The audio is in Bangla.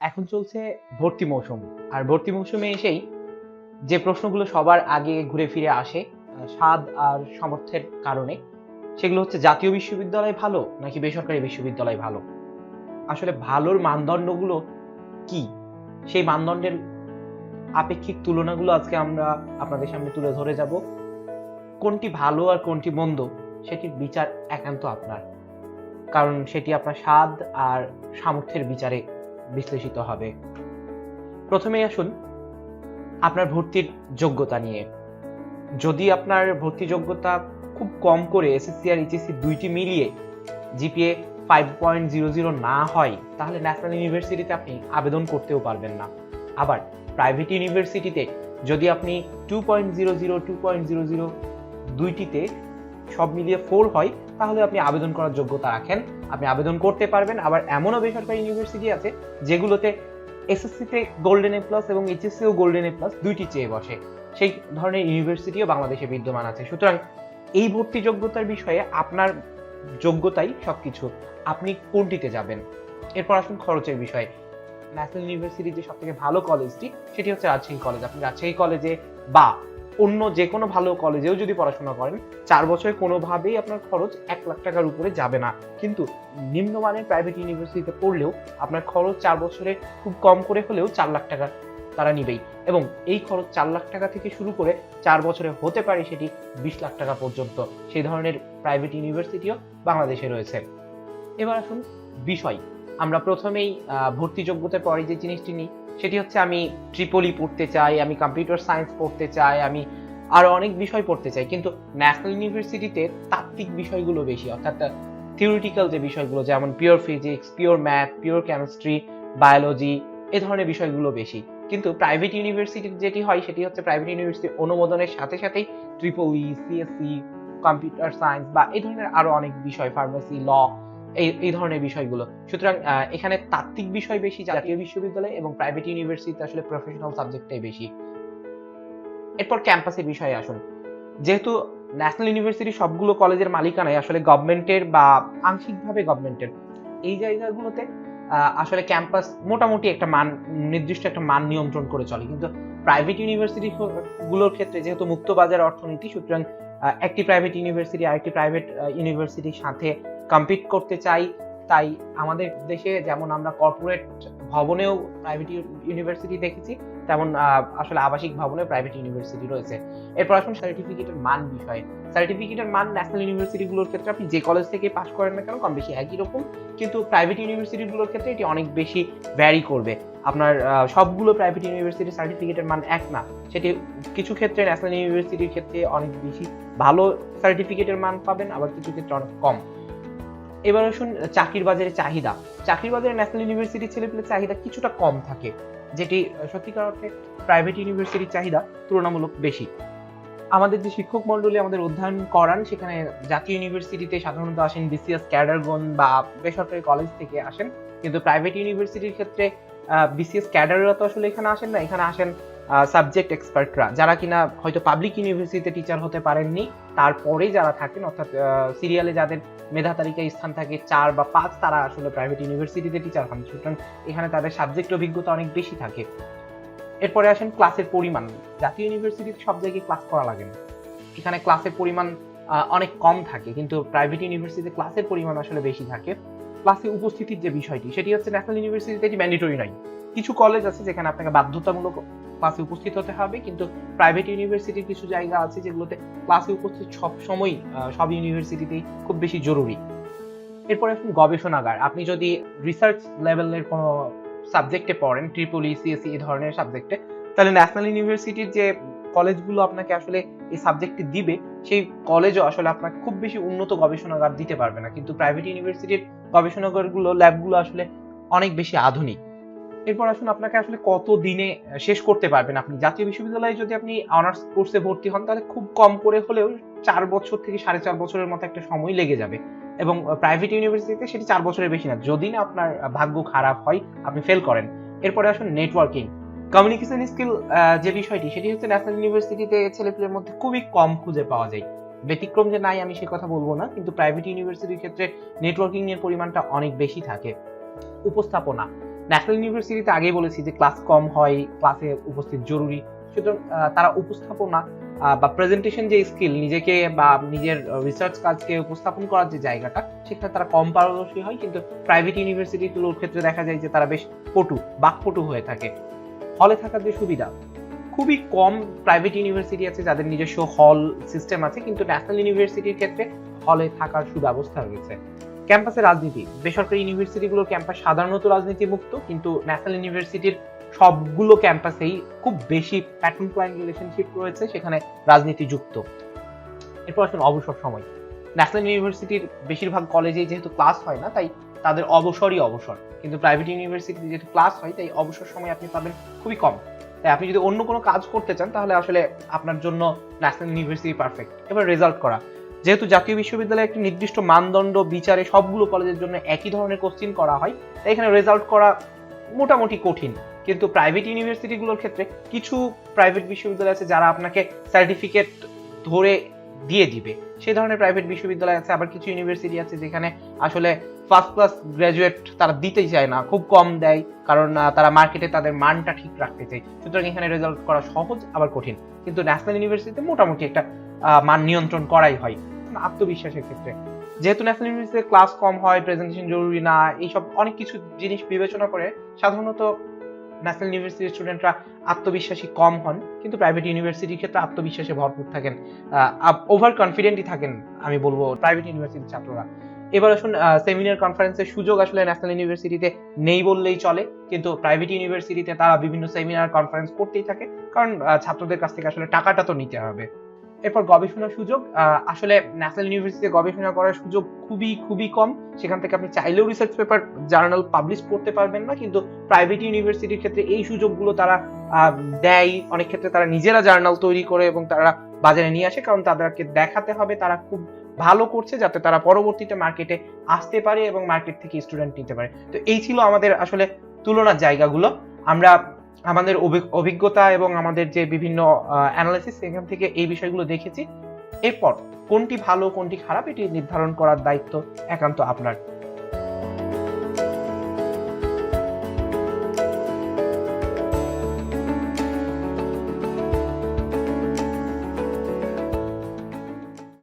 এখন চলছে ভর্তি মৌসুম। আর ভর্তি মৌসুমে এসেই যে প্রশ্নগুলো সবার আগে ঘুরে ফিরে আসে স্বাদ আর সামর্থ্যের কারণে, সেগুলো হচ্ছে জাতীয় বিশ্ববিদ্যালয় ভালো নাকি বেসরকারি বিশ্ববিদ্যালয় ভালো। আসলে ভালোর মানদণ্ডগুলো কি, সেই মানদণ্ডের আপেক্ষিক তুলনাগুলো আজকে আমরা আপনাদের সামনে তুলে ধরে যাব। কোনটি ভালো আর কোনটি মন্দ সেটির বিচার একান্ত আপনার, কারণ সেটি আপনার স্বাদ আর সামর্থ্যের বিচারে বিশ্লেষিত হবে। প্রথমেই আসুন আপনার ভর্তির যোগ্যতা নিয়ে। যদি আপনার ভর্তি যোগ্যতা খুব কম করে এসএসসি আর এইচএসসি দুইটি মিলিয়ে জিপিএ 5.00 না হয়, তাহলে ন্যাশনাল ইউনিভার্সিটিতে আপনি আবেদন করতেও পারবেন না। আবার প্রাইভেট ইউনিভার্সিটিতে যদি আপনি 2.00 2.00 দুইটিতে সব মিলিয়ে 4 হয়, তাহলে আপনি আবেদন করার যোগ্যতা রাখেন, আপনি আবেদন করতে পারবেন। আবার এমনও বেসরকারি ইউনিভার্সিটি আছে যেগুলোতে এসএসসিতে গোল্ডেন এ প্লাস এবং এইচএসসিও গোল্ডেন এ প্লাস দুইটি চেয়ে বসে। সেই ধরনের ইউনিভার্সিটিও বাংলাদেশে বিদ্যমান আছে। সুতরাং এই ভর্তি যোগ্যতার বিষয়ে আপনার যোগ্যতাই সবকিছু, আপনি কোনটিতে যাবেন। এরপর আসুন খরচের বিষয়ে। ন্যাশনাল ইউনিভার্সিটির যে সব থেকে ভালো কলেজটি সেটি হচ্ছে রাজশাহী কলেজ। আপনি রাজশাহী কলেজে বা অন্য যে কোনো ভালো কলেজেও যদি পড়াশোনা করেন, 4 বছরে কোনোভাবেই আপনার খরচ 1 লাখ টাকার উপরে যাবে না। কিন্তু নিম্নমানের প্রাইভেট ইউনিভার্সিটিতে পড়লেও আপনার খরচ 4 বছরে খুব কম করে হলেও 4 লাখ টাকা তারা নিবেই, এবং এই খরচ 4 লাখ টাকা থেকে শুরু করে 4 বছরে হতে পারে সেটি 20 লাখ টাকা পর্যন্ত। সেই ধরনের প্রাইভেট ইউনিভার্সিটিও বাংলাদেশে রয়েছে। এবার আসুন বিষয়। আমরা প্রথমেই ভর্তি যোগ্যতার পরে যে জিনিসটি নিই সেটি হচ্ছে আমি ট্রিপলি পড়তে চাই, আমি কম্পিউটার সায়েন্স পড়তে চাই, আমি আরো অনেক বিষয় পড়তে চাই। কিন্তু ন্যাশনাল ইউনিভার্সিটিতে তাত্ত্বিক বিষয়গুলো বেশি, অর্থাৎ থিওরিটিক্যাল যে বিষয়গুলো যেমন pure physics, pure math, pure chemistry, biology, এই ধরনের বিষয়গুলো বেশি। কিন্তু প্রাইভেট ইউনিভার্সিটি যেটি হয় সেটি হচ্ছে প্রাইভেট ইউনিভার্সিটি অনুমোদনের সাথে সাথেই ট্রিপলি, সিএসসি, কম্পিউটার সায়েন্স বা এই ধরনের আরো অনেক বিষয়, ফার্মেসি, ল, এই ধরনের বিষয়গুলো। সুতরাং এখানে তাত্ত্বিক বিষয় বেশি জাতীয় বিশ্ববিদ্যালয়, এবং প্রাইভেট ইউনিভার্সিটিতে আসলে প্রফেশনাল সাবজেক্টটাই বেশি। এরপর ক্যাম্পাসের বিষয়ে আসুন। যেহেতু ন্যাশনাল ইউনিভার্সিটি সবগুলো কলেজের মালিকানাই আসলে গভর্নমেন্টের বা আংশিকভাবে গভর্নমেন্টের, এই জায়গাগুলোতে আসলে ক্যাম্পাস মোটামুটি একটা মান, নির্দিষ্ট একটা মান নিয়ন্ত্রণ করে চলে। কিন্তু প্রাইভেট ইউনিভার্সিটি গুলোর ক্ষেত্রে যেহেতু মুক্ত বাজার অর্থনীতি, সুতরাং একটি প্রাইভেট ইউনিভার্সিটি আরেকটি প্রাইভেট ইউনিভার্সিটির সাথে কম্পিট করতে চাই। তাই আমাদের দেশে যেমন আমরা কর্পোরেট ভবনেও প্রাইভেট ইউনিভার্সিটি দেখেছি, তেমন আসলে আবাসিক ভবনেও প্রাইভেট ইউনিভার্সিটি রয়েছে। এরপর আসুন সার্টিফিকেটের মান বিষয়ে। সার্টিফিকেটের মান ন্যাশনাল ইউনিভার্সিটিগুলোর ক্ষেত্রে আপনি যে কলেজ থেকে পাস করেন না কেন কম বেশি একই রকম, কিন্তু প্রাইভেট ইউনিভার্সিটিগুলোর ক্ষেত্রে এটি অনেক বেশি ভ্যারি করবে। আপনার সবগুলো প্রাইভেট ইউনিভার্সিটির সার্টিফিকেটের মান এক না, সেটি কিছু ক্ষেত্রে ন্যাশনাল ইউনিভার্সিটির ক্ষেত্রে অনেক বেশি ভালো সার্টিফিকেটের মান পাবেন, আবার কিছু ক্ষেত্রে অনেক কম। এবার আসুন চাকরির বাজারে চাহিদা। চাকরির বাজারে ন্যাশনাল ইউনিভার্সিটির ছেলেপেলের চাহিদা কিছুটা কম থাকে, যেটি সত্যিকার অর্থে প্রাইভেট ইউনিভার্সিটির চাহিদা তুলনামূলক বেশি। আমাদের যে শিক্ষক মন্ডলী আমাদের অধ্যয়ন করান, সেখানে জাতীয় ইউনিভার্সিটিতে সাধারণত আসেন বিসিএস ক্যাডারগণ বা বেসরকারি কলেজ থেকে আসেন, কিন্তু প্রাইভেট ইউনিভার্সিটির ক্ষেত্রে বিসিএস ক্যাডাররা তো আসলে এখানে আসেন না, এখানে আসেন সাবজেক্ট এক্সপার্টরা, যারা কিনা হয়তো পাবলিক ইউনিভার্সিটিতে টিচার হতে পারেননি, তারপরে যারা থাকেন অর্থাৎ সিরিয়ালে যাদের মেধা তালিকায় স্থান থাকে 4 বা 5, তারা আসলে প্রাইভেট ইউনিভার্সিটিতে টিচার হন। সুতরাং এখানে তাদের সাবজেক্ট অভিজ্ঞতা অনেক বেশি থাকে। এরপরে আসেন ক্লাসের পরিমাণ। জাতীয় ইউনিভার্সিটিতে সব জায়গায় ক্লাস করা লাগে না, এখানে ক্লাসের পরিমাণ অনেক কম থাকে, কিন্তু প্রাইভেট ইউনিভার্সিটিতে ক্লাসের পরিমাণ আসলে বেশি থাকে। ক্লাসে উপস্থিতির যে বিষয়টি সেটি হচ্ছে ন্যাশনাল ইউনিভার্সিটিতে এটি ম্যান্ডেটরি নয়। কিছু কলেজ আছে যেখানে আপনাকে বাধ্যতামূলক ক্লাসে উপস্থিত হতে হবে, কিন্তু প্রাইভেট ইউনিভার্সিটির কিছু জায়গা আছে যেগুলোতে ক্লাসে উপস্থিত সব সময় সব ইউনিভার্সিটিতেই খুব বেশি জরুরি। এরপরে আসুন গবেষণাগার। আপনি যদি রিসার্চ লেভেলের কোনো সাবজেক্টে পড়েন, ট্রিপলি, সিএসসি এই ধরনের সাবজেক্টে, তাহলে ন্যাশনাল ইউনিভার্সিটির যে কলেজগুলো আপনাকে আসলে এই সাবজেক্টটি দিবে, সেই কলেজও আসলে আপনাকে খুব বেশি উন্নত গবেষণাগার দিতে পারবে না। কিন্তু প্রাইভেট ইউনিভার্সিটির গবেষণাগারগুলো, ল্যাবগুলো আসলে অনেক বেশি আধুনিক। এরপর আসুন আপনাকে আসলে কত দিনে শেষ করতে পারবেন। আপনি জাতীয় বিশ্ববিদ্যালয়ে যদি আপনি অনার্স কোর্সে ভর্তি হন, তাহলে খুব কম করে হলেও 4 বছর থেকে 4.5 বছরের মতো একটা সময় লেগে যাবে, এবং প্রাইভেট ইউনিভার্সিটিতে সেটি 4 বছরের বেশি না, যদি না আপনার ভাগ্য খারাপ হয়, আপনি ফেল করেন। এরপরে আসুন নেটওয়ার্কিং, কমিউনিকেশন স্কিল। যে বিষয়টি সেটি হচ্ছে ন্যাশনাল ইউনিভার্সিটিতে ছেলেপেলের মধ্যে খুবই কম খুঁজে পাওয়া যায়। ব্যতিক্রম যে নাই আমি সে কথা বলবো না, কিন্তু প্রাইভেট ইউনিভার্সিটির ক্ষেত্রে নেটওয়ার্কিং এর পরিমাণটা অনেক বেশি থাকে। উপস্থাপনা, ন্যাশনাল ইউনিভার্সিটিতে আগেই বলেছি যে ক্লাস কম হয়, ক্লাসে উপস্থিত জরুরি, সুতরাং তারা উপস্থাপনা বা প্রেজেন্টেশন যে স্কিল, নিজেকে বা নিজের রিসার্চ কাজকে উপস্থাপন করার যে জায়গাটা, সেখানে তারা কম পারদর্শী হয়। কিন্তু প্রাইভেট ইউনিভার্সিটিগুলোর ক্ষেত্রে দেখা যায় যে তারা বেশ বাকপটু হয়ে থাকে। হলে থাকার যে সুবিধা, খুবই কম প্রাইভেট ইউনিভার্সিটি আছে যাদের নিজস্ব হল সিস্টেম আছে, কিন্তু ন্যাশনাল ইউনিভার্সিটির ক্ষেত্রে হলে থাকার সুব্যবস্থা রয়েছে। ক্যাম্পাসে রাজনীতি, বেসরকারি ইউনিভার্সিটিগুলোর ক্যাম্পাস সাধারণত রাজনীতি মুক্ত, কিন্তু ন্যাশনাল ইউনিভার্সিটির সবগুলো ক্যাম্পাসেই খুব বেশি প্যাটার্ন ক্লায়েন্ট রিলেশনশিপ রয়েছে, সেখানে রাজনীতি যুক্ত। এরপর আসুন অবসর সময়। ন্যাশনাল ইউনিভার্সিটির বেশিরভাগ কলেজেই যেহেতু ক্লাস হয় না, তাই তাদের অবসরই অবসর, কিন্তু প্রাইভেট ইউনিভার্সিটিতে যেহেতু ক্লাস হয়, তাই অবসর সময় আপনি পাবেন খুবই কম। তাই আপনি যদি অন্য কোনো কাজ করতে চান, তাহলে আসলে আপনার জন্য ন্যাশনাল ইউনিভার্সিটি পারফেক্ট। এবার রেজাল্ট করা, যেহেতু জাতীয় বিশ্ববিদ্যালয়ে একটি নির্দিষ্ট মানদণ্ড বিচারে সবগুলো কলেজের জন্য একই ধরনের কোশ্চিন করা হয়, তাই এখানে রেজাল্ট করা মোটামুটি কঠিন। কিন্তু প্রাইভেট ইউনিভার্সিটিগুলোর ক্ষেত্রে কিছু প্রাইভেট বিশ্ববিদ্যালয় আছে যারা আপনাকে সার্টিফিকেট ধরে দিয়ে দিবে, সেই ধরনের প্রাইভেট বিশ্ববিদ্যালয় আছে। আবার কিছু ইউনিভার্সিটি আছে যেখানে আসলে ফার্স্ট ক্লাস গ্রাজুয়েট তারা দিতেই চায় না, খুব কম দেয়, কারণ তারা মার্কেটে তাদের মানটা ঠিক রাখতে চায়। সুতরাং এখানে রেজাল্ট করা সহজ আবার কঠিন, কিন্তু ন্যাশনাল ইউনিভার্সিটিতে মোটামুটি একটা মান নিয়ন্ত্রণ করাই হয়। আত্মবিশ্বাসের ক্ষেত্রে, যেহেতু ন্যাশনাল ইউনিভার্সিটিতে ক্লাস কম হয়, প্রেজেন্টেশন জরুরি না, এইসব অনেক কিছু জিনিস বিবেচনা করে সাধারণত ন্যাশনাল ইউনিভার্সিটির স্টুডেন্টরা আত্মবিশ্বাসী কম হন, কিন্তু প্রাইভেট ইউনিভার্সিটির ক্ষেত্রে আত্মবিশ্বাসে ভরপুর থাকেন, ওভার কনফিডেন্টই থাকেন আমি বলবো প্রাইভেট ইউনিভার্সিটির ছাত্ররা। এবার আসুন সেমিনার কনফারেন্সের সুযোগ আসলে ন্যাশনাল ইউনিভার্সিটিতে নেই বললেই চলে, কিন্তু প্রাইভেট ইউনিভার্সিটিতে তারা বিভিন্ন সেমিনার কনফারেন্স করতেই থাকে, কারণ ছাত্রদের কাছ থেকে আসলে টাকাটা তো নিতে হবে। এরপর গবেষণার সুযোগ, আসলে ন্যাশনাল ইউনিভার্সিটিতে গবেষণা করার সুযোগ খুবই কম। সেখান থেকে আপনি চাইলেও রিসার্চ পেপার, জার্নাল পাবলিশ করতে পারবেন না, কিন্তু প্রাইভেট ইউনিভার্সিটির ক্ষেত্রে এই সুযোগগুলো তারা দেয়। অনেক ক্ষেত্রে তারা নিজেরা জার্নাল তৈরি করে এবং তারা বাজারে নিয়ে আসে, কারণ তাদেরকে দেখাতে হবে তারা খুব ভালো করছে, যাতে তারা পরবর্তীতে মার্কেটে আসতে পারে এবং মার্কেট থেকে স্টুডেন্ট নিতে পারে। তো এই ছিল আমাদের আসলে তুলনার জায়গাগুলো। আমরা আমাদের অভিজ্ঞতা এবং আমাদের যে বিভিন্ন অ্যানালাইসিস, সেখান থেকে এই বিষয়গুলো দেখেছি। এরপর কোনটি ভালো কোনটি খারাপ এটি নির্ধারণ করার দায়িত্ব একান্ত আপনার।